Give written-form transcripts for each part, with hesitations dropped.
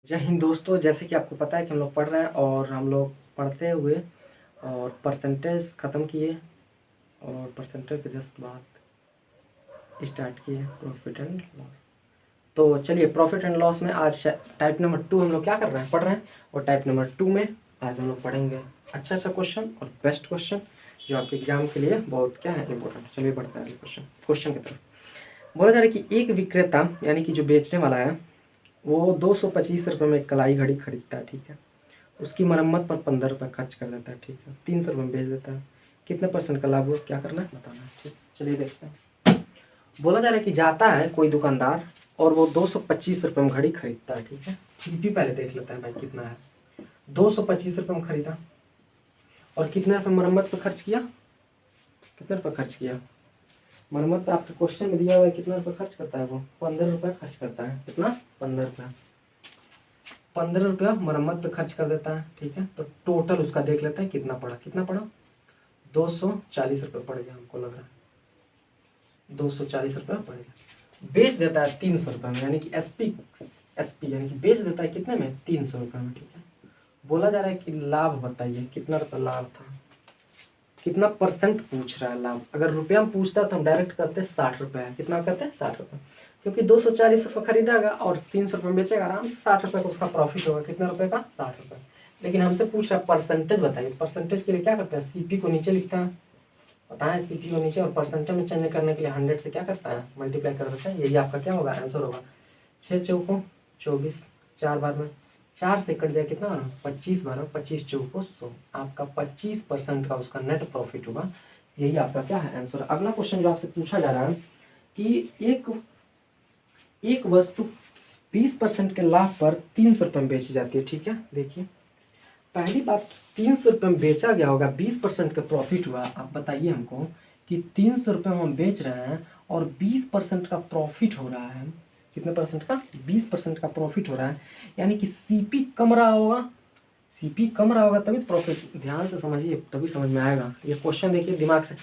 जय हिंद दोस्तों। जैसे कि आपको पता है कि हम लोग पढ़ रहे हैं और हम लोग पढ़ते हुए और परसेंटेज ख़त्म किए और परसेंटेज के जस्ट बाद स्टार्ट किए प्रॉफिट एंड लॉस। तो चलिए प्रॉफिट एंड लॉस में आज टाइप नंबर 2 हम लोग क्या कर रहे हैं, पढ़ रहे हैं। और टाइप नंबर 2 में आज हम लोग पढ़ेंगे अच्छा क्वेश्चन और बेस्ट क्वेश्चन जो आपके एग्जाम के लिए बहुत क्या है इंपॉर्टेंट। चलिए बढ़ते हैं अगले क्वेश्चन की तरफ। बोला जा रहा है कि एक विक्रेता यानी कि जो बेचने वाला है वो 225 रुपये में कलाई घड़ी खरीदता है, ठीक है। उसकी मरम्मत पर 15 रुपये खर्च कर देता है, ठीक है। 300 रुपये में बेच देता है। कितने परसेंट का लाभ हुआ, क्या करना है बताना है, ठीक। चलिए देखते हैं। बोला जा रहा है कि जाता है कोई दुकानदार और वो 225 रुपये में घड़ी खरीदता है, ठीक है। सीपी पहले देख लेता है भाई कितना है। 225 रुपये में खरीदा और कितने रुपये मरम्मत पर खर्च किया, कितने रुपये खर्च किया मरम्मत पे। आपके क्वेश्चन में दिया हुआ है कितना रुपये खर्च करता है वो, 15 रुपये खर्च करता है। कितना, 15 रुपये। 15 रुपया मरम्मत पे खर्च कर देता है, ठीक है। तो टोटल उसका देख लेते हैं कितना पड़ा, कितना पड़ा 240 रुपये पड़ गया, हमको लग रहा है 240 रुपये पड़ेगा। बेच देता है 300 रुपये में, यानी कि एसपी यानी कि बेच देता है कितने में, 300 रुपये में, ठीक है। बोला जा रहा है कि लाभ बताइए कितना रुपया लाभ था, कितना परसेंट पूछ रहा है लाभ। अगर रुपया में पूछता तो हम डायरेक्ट करते 60 रुपये है। कितना कहते हैं, 60 रुपये, क्योंकि 240 रुपये खरीदेगा और 300 रुपये में बेचेगा, आराम से 60 रुपये का उसका प्रॉफिट होगा। कितने रुपये का, 60 रुपये। लेकिन हमसे पूछ रहा है परसेंटेज बताइए। परसेंटेज के लिए क्या करते हैं, सीपी को नीचे लिखता है, पता है सीपी को नीचे, और परसेंटेज में चेंज करने के लिए 100 से क्या करता है, मल्टीप्लाई कर देता है। यही आपका क्या होगा, आंसर होगा। 6 चौकों 24, 4 बार में 4 से कट जाए कितना, 25 बार में 25 चौकों 100। आपका 25% का उसका नेट प्रॉफिट होगा। यही आपका क्या है, आंसर। अगला क्वेश्चन जो आपसे पूछा जा रहा है कि एक वस्तु 20% के लाभ पर 300 रुपये में बेची जाती है, ठीक है। देखिए पहली बात, 300 रुपये में बेचा गया होगा, 20% का प्रॉफिट हुआ। आप बताइए हमको कि 300 रुपये में हम बेच रहे हैं और 20% का प्रॉफिट हो रहा है। कितने परसेंट का, 20% का प्रॉफिट हो रहा है, यानी कि सीपी कम रहा होगा। सीपी कम रहा होगा तभी तो प्रॉफिट। ध्यान से समझिए तभी समझ में आएगा। ये क्वेश्चन देखिए दिमाग से।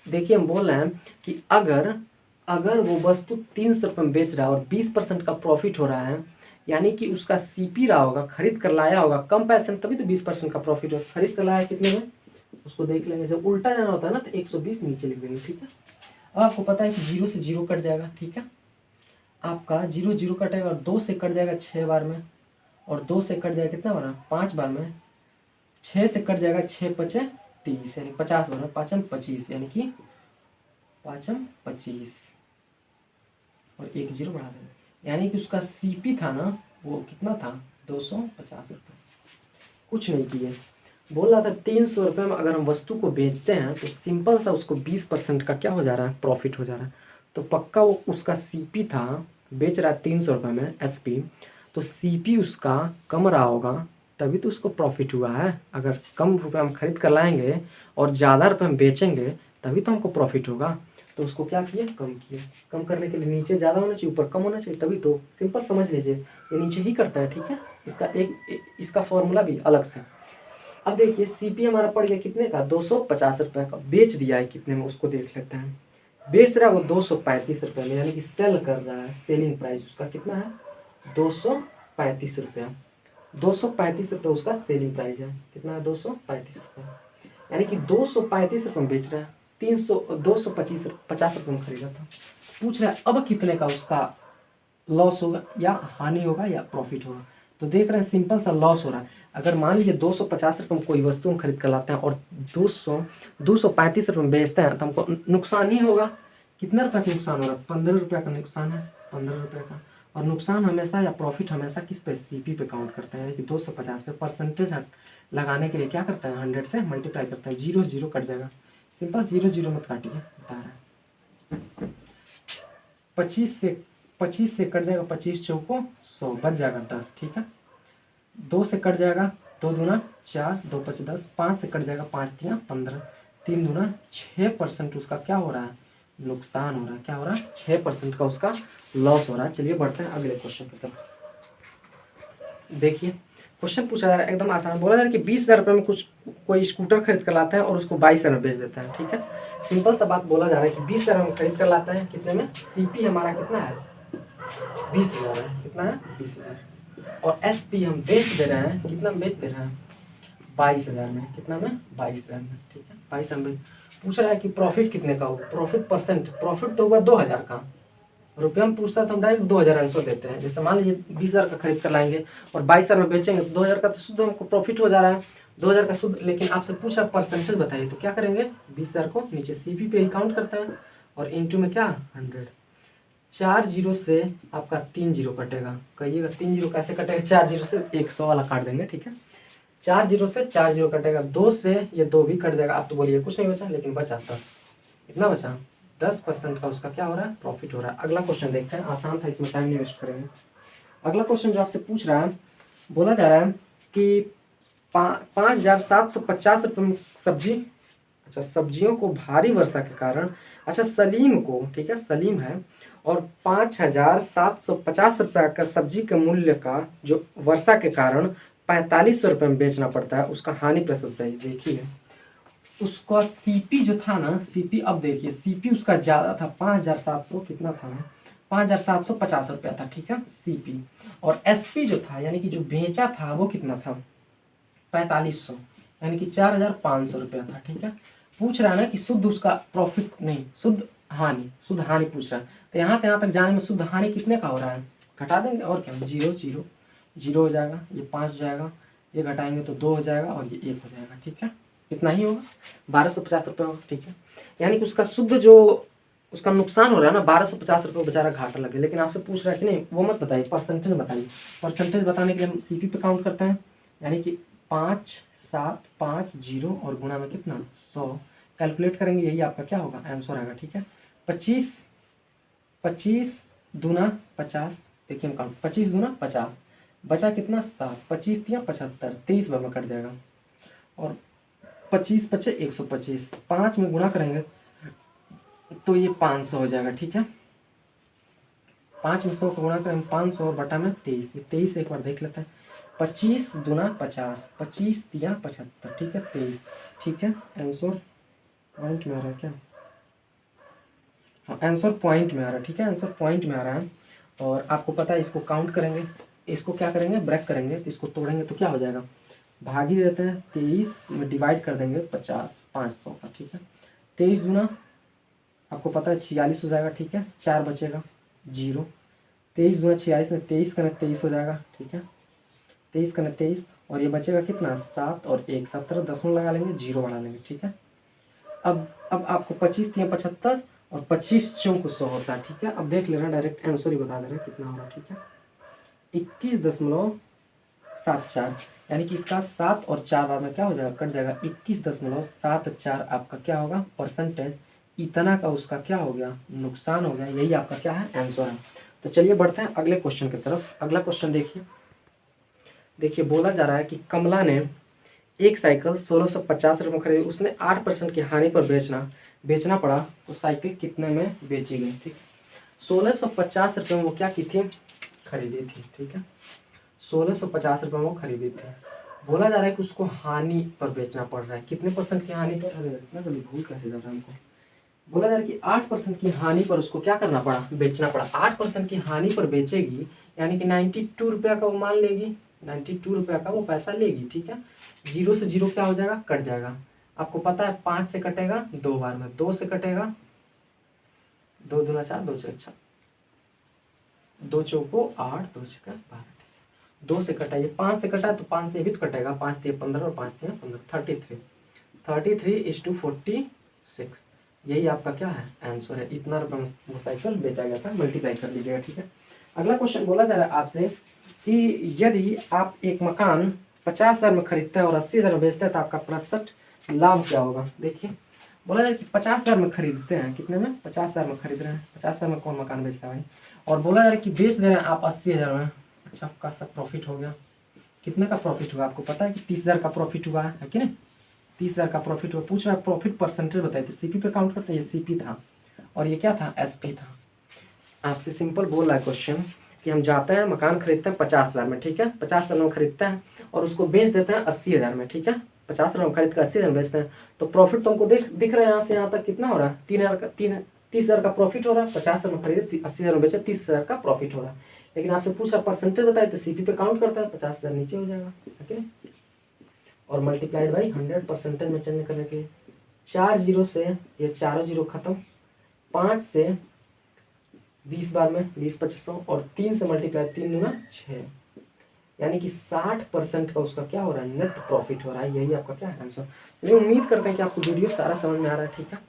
देखिए हम बोल रहे हैं कि अगर वो वस्तु 300 रुपये में बेच रहा है और 20% का प्रॉफिट हो रहा है, यानी कि उसका सीपी रहा होगा, खरीद कर लाया होगा कम पैसे में, तभी तो 20% का प्रॉफिट हो। खरीद कर लाया कितने में, उसको देख लेंगे। जब उल्टा जाना होता है ना तो 120 नीचे लिख देंगे, ठीक है। अब आपको पता है कि 0 से 0 कट जाएगा, ठीक है। आपका 0 0 कटेगा और 2 से कट जाएगा 6 बार में, और 2 से कट जाएगा कितना बार, 5 बार में। 6 से कट जाएगा 6 पचे 30, यानी 50 बार में। 5 25, यानी कि 5 25 और 1 0 बढ़ा देंगे, यानी कि उसका सीपी था ना वो कितना था, 250 रुपये। कुछ नहीं किए। बोल रहा था 300 रुपये में अगर हम वस्तु को बेचते हैं तो सिंपल सा उसको 20% का क्या हो जा रहा है, प्रॉफिट हो जा रहा है। तो पक्का वो उसका सीपी था, बेच रहा है 300 रुपये में एसपी, तो सीपी उसका कम रहा होगा तभी तो उसको प्रॉफिट हुआ है। अगर कम रुपये हम खरीद कर लाएंगे और ज़्यादा रुपये में बेचेंगे तभी तो हमको प्रॉफिट होगा। तो उसको क्या किए, कम किए। कम करने के लिए नीचे ज़्यादा होना चाहिए, ऊपर कम होना चाहिए, तभी तो। सिंपल समझ लीजिए, ये नीचे ही करता है, ठीक है। इसका फॉर्मूला भी अलग से। अब देखिए सीपी हमारा पड़ गया कितने का, 250 रुपये का। बेच दिया है कितने में, उसको देख लेते हैं। बेच रहा है वो 235 रुपये में, यानी कि सेल कर रहा है। सेलिंग प्राइस उसका कितना है, 235 रुपया। 235 रुपये उसका सेलिंग प्राइस है। कितना है, 235 रुपये, यानी कि 235 रुपये में बेच रहा है। 250 रुपये में खरीदा था। पूछ रहा है अब कितने का उसका लॉस होगा, या हानि होगा, या प्रॉफिट होगा। तो देख रहे हैं सिंपल सा लॉस हो रहा है। अगर मान लीजिए 250 रुपये में कोई वस्तु हम खरीद कर लाते हैं और 235 रुपये में बेचते हैं तो हमको नुकसान ही होगा। कितने रुपये का नुकसान हो रहा है, 15 रुपये का नुकसान है, 15 रुपये का। और नुकसान हमेशा या प्रॉफिट हमेशा किस पे, सीपी पे काउंट करते हैं, यानी कि 250 पे। परसेंटेज लगाने के लिए क्या करता है, 100 से मल्टीप्लाई करता है। 0 0 कट जाएगा, सिंपल 0 0 मत काटिए, बता रहा है। 25 से कट जाएगा 25 चौकों 100, बच जाएगा 10, ठीक है। 2 से कट जाएगा 2 दूना 4, 2 5 10। 5 से कट जाएगा 5 3 15, 3 दूना 6% उसका क्या हो रहा है, नुकसान हो रहा है। क्या हो रहा है, 6% का उसका लॉस हो रहा है। चलिए बढ़ते हैं अगले क्वेश्चन की तरफ। देखिए क्वेश्चन पूछा जा रहा है एकदम आसान। बोला जा रहा है कि 20,000 रुपये में कोई स्कूटर खरीद कर लाता है और उसको 22,000 में बेच देता है, ठीक है। सिंपल सा बात बोला जा रहा है कि 20,000 में खरीद कर लाता है, कितने में, सीपी हमारा कितना है, 20,000 है। कितना है, 20,000। और SP हम बेच दे रहे हैं, कितना में बेच दे रहे हैं? 22,000 में। कितना में? 22,000 में। ठीक है, 22,000 में। पूछ रहा है कि प्रॉफिट कितने का होगा, प्रॉफिट परसेंट, प्रॉफिट तो होगा 2,000 का। रुपये में पूछता तो हम डायरेक्ट 2,000 आंसर देते हैं। जैसे मान लीजिए 20,000 का खरीद कर लाएंगे और 22,000 में बेचेंगे तो 2,000 का तो शुद्ध हमको प्रॉफिट हो जा रहा है, 2,000 का शुद्ध। लेकिन आपसे पूछ रहा है परसेंटेज बताइए, तो क्या करेंगे? 20,000 को नीचे CP पे ही काउंट करते हैं और इंटू में क्या 100। 4 जीरो से आपका 3 जीरो कटेगा। कहिएगा 3 जीरो कैसे कटेगा? 4 जीरो से 100 वाला काट देंगे। ठीक है, 4 जीरो से 4 जीरो कटेगा, 2 से ये 2 भी कट जाएगा। आप तो बोलिए कुछ नहीं बचा, लेकिन बचा 10। कितना बचा? 10% का उसका क्या हो रहा है? प्रॉफिट हो रहा है। अगला क्वेश्चन देखते हैं, आसान था, इसमें टाइम नहीं वेस्ट करेंगे। अगला क्वेश्चन जो आपसे पूछ रहा है, बोला जा रहा है कि 5,750 रुपये में सब्जी, अच्छा सब्जियों को भारी वर्षा के कारण, अच्छा सलीम को, ठीक है सलीम है, और 5,750 रुपये का सब्जी के मूल्य का जो वर्षा के कारण 4,500 रुपये में बेचना पड़ता है, उसका हानि प्रतिशत बताइए। देखिए उसका CP जो था ना, CP, अब देखिए CP उसका ज़्यादा था, 5,700 कितना था, 5,750 रुपया था। ठीक है CP, और SP जो था यानी कि जो बेचा था वो कितना था? 4,500, यानी कि 4,500 रुपया था। ठीक है, पूछ रहा है ना कि शुद्ध उसका प्रॉफिट नहीं, शुद्ध हानि, शुद्ध हानि पूछ रहा है। तो यहाँ से यहाँ तक जाने में शुद्ध हानि कितने का हो रहा है? घटा देंगे और क्या, 0 0 0 हो जाएगा, ये 5 हो जाएगा, ये घटाएंगे तो 2 हो जाएगा और ये 1 हो जाएगा। ठीक है, इतना ही होगा, 1,250 रुपये होगा। ठीक है, यानी कि उसका शुद्ध जो उसका नुकसान हो रहा है ना, 1,250 रुपये बेचारा घाटा लगे। लेकिन आपसे पूछ रहा है कि नहीं, वो मत बताइए, परसेंटेज बताइए। परसेंटेज बताने के लिए हम CP पे काउंट करते हैं, यानी कि 5,750 और गुणा में कितना 100 कैलकुलेट करेंगे, यही आपका क्या होगा आंसर आएगा। ठीक है, 25 दूना 50, देखिए हम काउंट, 25 दूना 50, बचा कितना 7, 25 दिया 75, 23 में कट जाएगा और 25 बचे 125, 5 में गुणा करेंगे तो ये 500 हो जाएगा। ठीक है, 5 में 100 को गुणा करेंगे 500 और बटा में 23, 23 एक बार देख लेते हैं, 25 दूना 50, 25 दिया 75, ठीक है 23। ठीक है, आंसर पॉइंट में आ रहा है क्या? हाँ आंसर पॉइंट में आ रहा है। ठीक है, आंसर पॉइंट में आ रहा है। और आपको पता है इसको काउंट करेंगे, इसको क्या करेंगे ब्रेक करेंगे, तो इसको तोड़ेंगे तो क्या हो जाएगा, भागी देते हैं, 23 में डिवाइड कर देंगे 50 500 का। ठीक है, 23 दूना आपको पता है 46 हो जाएगा। ठीक है, 4 बचेगा 0, 23 दूना 46 में 23 का 23 हो जाएगा। ठीक है, 23 का 23 और ये बचेगा कितना 7 और 1 17, 10 में लगा लेंगे, 0 बढ़ा लेंगे। ठीक है, अब आपको 25 दिया 75 और 25 चौक 100 होता है। ठीक है, अब देख लेना, डायरेक्ट आंसर ही बता दे रहे हैं कितना हो रहा है। ठीक है, 21.74, यानी कि इसका 7 और 4 बार में क्या हो जाएगा, कट जाएगा, 21.74 आपका क्या होगा परसेंटेज, इतना का उसका क्या हो गया, नुकसान हो गया। यही आपका क्या है आंसर है। तो चलिए बढ़ते हैं अगले क्वेश्चन की तरफ। अगला क्वेश्चन देखिए बोला जा रहा है कि कमला ने एक साइकिल 1,650 रुपये में खरीदी, उसने 8% की हानि पर बेचना पड़ा, तो साइकिल कितने में बेची गई? ठीक, 1,650 रुपये में वो क्या की थी, खरीदी थी। ठीक है, 1,650 रुपये में वो खरीदी थी। बोला जा रहा है कि उसको हानि पर बेचना पड़ रहा है, कितने परसेंट की हानि पर? अरे इतना जल्दी भूल कैसे जा रहा है हमको। बोला जा रहा है कि 8% की हानि पर उसको क्या करना पड़ा, बेचना पड़ा। 8% की हानि पर बेचेगी, यानी कि 92 रुपया का वो मान लेगी, 92 रुपया का वो पैसा लेगी। ठीक है, 0 से 0 क्या हो जाएगा, कट जाएगा। आपको पता है 5 से कटेगा 2 बार में, 2 से कटेगा 2 दूना 4, 2 से अच्छा 2 चौको 8, 2 छक्का 12, 2 से कटा, ये 5 से कटा तो 5 से भी तो कटेगा, 5 दिए 15 और 5 दिए 15, 33:46, यही आपका क्या है आंसर है। इतना रुपये में वो साइकिल बेचा गया था, मल्टीप्लाई कर लीजिएगा। ठीक है, अगला क्वेश्चन बोला जा रहा है आपसे कि यदि आप एक मकान 50,000 में खरीदते हैं और 80,000 में बेचते हैं तो आपका प्रतिशत लाभ क्या होगा? देखिए बोला जाए कि 50,000 में खरीदते हैं, कितने में, 50,000 में खरीद रहे हैं, 50,000 में कौन मकान बेचता है भाई, और बोला जा रहा है कि बेच दे रहे हैं आप 80,000 में। अच्छा आपका सब प्रॉफिट हो गया, कितने का प्रॉफिट हुआ आपको पता है कि 30,000 का प्रॉफिट हुआ है कि नहीं, 30,000 का प्रॉफिट हुआ। पूछ रहा है प्रॉफिट परसेंटेज बताइए, तो CP पे काउंट करते हैं, ये CP था और ये क्या था SP था। आपसे सिंपल बोल रहा है क्वेश्चन कि हम जाते हैं मकान खरीदते हैं 50,000 में, ठीक है, 50,000 में खरीदते हैं और उसको बेच देते हैं 80,000 में। ठीक है, 50,000 में खरीद कर 80,000 में बेचते हैं, तो प्रॉफिट तो हमको दिख रहा है यहाँ से यहाँ तक कितना हो रहा है, 30,000 का प्रॉफिट हो रहा है। 50,000 में खरीदे 80,000 में बेचे, 30,000 का प्रॉफिट हो रहा है। लेकिन आपसे पूछ रहा परसेंटेज बताए तो सीपी पे काउंट करता है, 50,000 नीचे हो जाएगा, ठीक है। और मल्टीप्लाइड बाई 100 परसेंटेज में चेंज करने के लिए 4 जीरो से ये चारों जीरो खत्म, 5 से 20 बार में 20-2500 और 3 से मल्टीप्लाई 3 दूना 6, यानी कि 60% का उसका क्या हो रहा है, नेट प्रॉफिट हो रहा है। यही आपका क्या है आंसर। चलिए उम्मीद करते हैं कि आपको वीडियो सारा समझ में आ रहा है, ठीक है।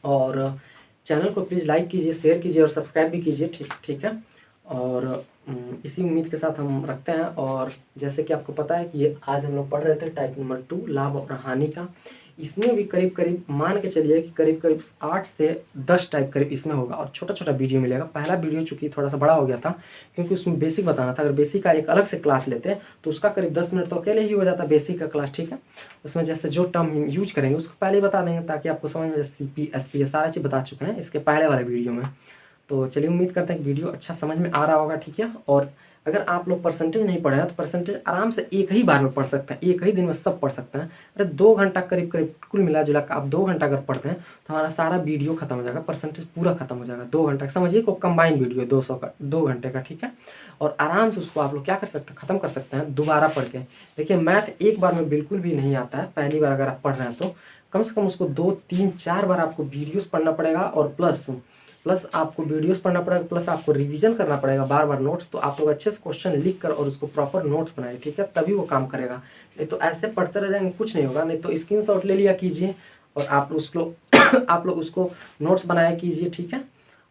और चैनल को प्लीज़ लाइक कीजिए, शेयर कीजिए और सब्सक्राइब भी कीजिए, ठीक है। और इसी उम्मीद के साथ हम रखते हैं। और जैसे कि आपको पता है कि ये आज हम लोग पढ़ रहे थे टाइप नंबर 2 लाभ और हानि का। इसमें भी करीब करीब मान के चलिए कि करीब करीब 8 से 10 टाइप करीब इसमें होगा और छोटा छोटा वीडियो मिलेगा। पहला वीडियो चूँकि थोड़ा सा बड़ा हो गया था क्योंकि उसमें बेसिक बताना था। अगर बेसिक का एक अलग से क्लास लेते हैं तो उसका करीब 10 मिनट तो अकेले ही हो जाता बेसिक का क्लास, ठीक है। उसमें जैसे जो टर्म यूज करेंगे उसको पहले ही बता देंगे ताकि आपको समझ में, CP SP सारा चीज़ बता चुके हैं इसके पहले वाले वीडियो में। तो चलिए उम्मीद करते हैं कि वीडियो अच्छा समझ में आ रहा होगा, ठीक है। और अगर आप लोग परसेंटेज नहीं पढ़े हैं तो परसेंटेज आराम से एक ही बार में पढ़ सकते हैं, एक ही दिन में सब पढ़ सकते हैं। अरे 2 घंटा करीब करीब कुल मिला जुला कर आप 2 घंटा अगर पढ़ते हैं तो हमारा सारा वीडियो खत्म हो जाएगा, परसेंटेज पूरा खत्म हो जाएगा। 2 घंटा समझिए को कंबाइन वीडियो है 200 का 2 घंटे का, ठीक है। और आराम से उसको आप लोग क्या कर सकते हैं, ख़त्म कर सकते हैं दोबारा पढ़ के। देखिए मैथ एक बार में बिल्कुल भी नहीं आता है, पहली बार अगर आप पढ़ रहे हैं तो कम से कम उसको 2 3 4 बार आपको वीडियोज़ पढ़ना पड़ेगा और प्लस आपको वीडियोस पढ़ना पड़ेगा, प्लस आपको रिवीजन करना पड़ेगा बार बार नोट्स। तो आप लोग अच्छे से क्वेश्चन लिख कर और उसको प्रॉपर नोट्स बनाए, ठीक है, तभी वो काम करेगा। नहीं तो ऐसे पढ़ते रह जाएंगे कुछ नहीं होगा। नहीं तो स्क्रीनशॉट ले लिया कीजिए और आप लोग उसको नोट्स बनाया कीजिए, ठीक है।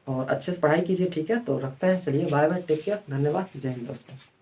और अच्छे से पढ़ाई कीजिए, ठीक है। तो रखते हैं, चलिए बाय बाय, टेक केयर, धन्यवाद, जय हिंद दोस्तों।